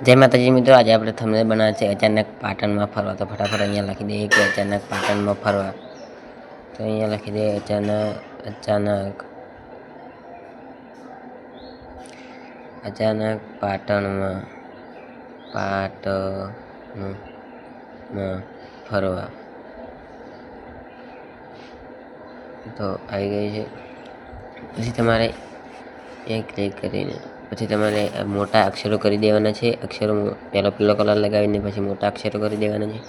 જય માતાજી મિત્રો, આજે આપણે થંબનેલ બનાવે છે અચાનક પાટણમાં ફરવા. તો ફટાફટ અહીંયા લખી દઈએ કે અચાનક પાટણમાં ફરવા. તો અહીંયા લખી દઈએ અચાનક પાટણમાં ફરવા. તો આવી ગઈ છે. પછી તમારે એ ક્લિક કરીને પછી તમારે મોટા અક્ષરો કરી દેવાના છે. અક્ષરો પહેલો પીળો કલર લગાવીને પછી મોટા અક્ષરો કરી દેવાના છે.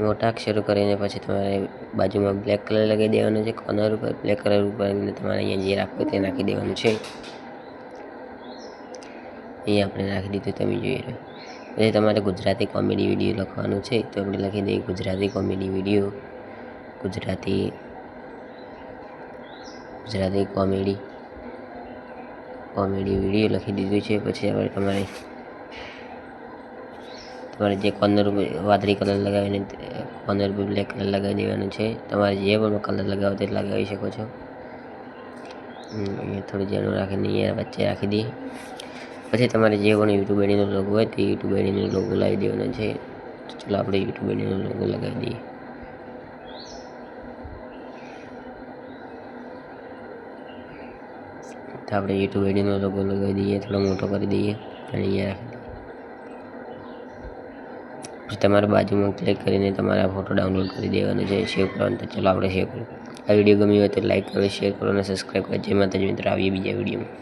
મોટા અક્ષરો કરીને પછી તમારે બાજુમાં બ્લેક કલર લગાવી દેવાનો છે. કોર્નર ઉપર બ્લેક કલર ઉપર તમારે અહીંયા જે રાખવું તે નાખી દેવાનું છે. અહીંયા આપણે નાખી દીધું, તમે જોઈ રહ્યો. પછી તમારે ગુજરાતી કોમેડી વિડીયો લખવાનું છે. તો આપણે લખી દઈએ Gujarati comedy video. Gujarati comedy video લખી દીધું છે. પછી હવે તમારે જે કોર્નર ઉપર વાદળી કલર લગાવીને કોર્નર ઉપર બ્લેક કલર લગાવી દેવાનું છે. તમારે જે પણ કલર લગાવો તે લગાવી શકો છો. અહીંયા થોડું જેનું રાખીને અહીંયા વચ્ચે રાખી દઈએ. પછી તમારે જે પણ યુટ્યુબ આઈડીનો લોગો હોય તે યુટ્યુબ આઈડીનો લોગો લાવી દેવાનો છે. ચલો આપણે યુટ્યુબ આઈડીનો લોગો લગાવી દઈએ. તો આપણે યુટ્યુબ આઈડીનો લોગો લગાવી દઈએ, થોડો મોટો કરી દઈએ અને અહીંયા રાખી દઈએ. પછી તમારે બાજુમાં ક્લિક કરીને તમારા ફોટો ડાઉનલોડ કરી દેવાનો છે, સેવ કરવાનો. તો ચલો આપણે સેવ કરીએ. આ વિડીયો ગમ્યો હોય તો લાઈક કરો, શેર કરો અને સબસ્ક્રાઈબ કરો. જય માતાજી મિત્રો, આવીએ બીજા વિડીયોમાં.